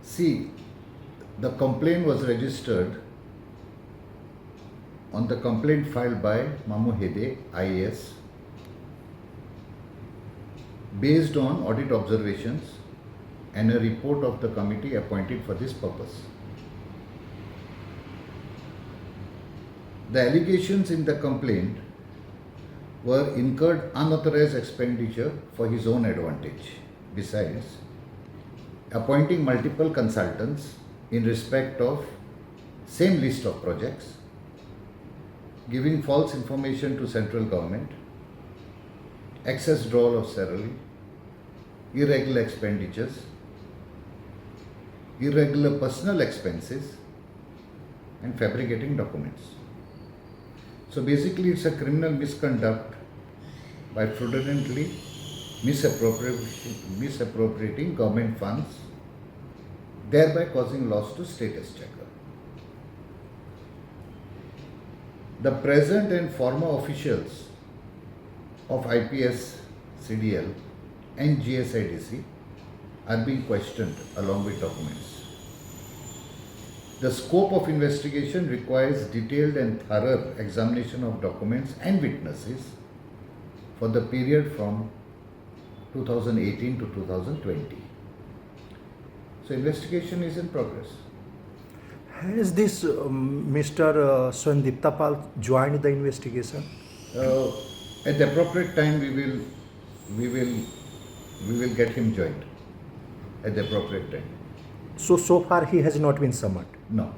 See, the complaint was registered on the complaint filed by Mamu Hede, IAS, based on audit observations and a report of the committee appointed for this purpose. The allegations in the complaint were incurred unauthorized expenditure for his own advantage. Besides, appointing multiple consultants in respect of same list of projects, giving false information to central government, excess drawal of salary, irregular expenditures, irregular personal expenses, and fabricating documents. So basically it's a criminal misconduct by fraudulently misappropriating government funds, thereby causing loss to state exchequer. The present and former officials of IPS CDL and GSIDC are being questioned along with documents. The scope of investigation requires detailed and thorough examination of documents and witnesses for the period from 2018 to 2020. So investigation is in progress. Has this Mr. Sandip Tapal joined the investigation? At the appropriate time, we will get him joined. At the appropriate time. So far he has not been summoned. No.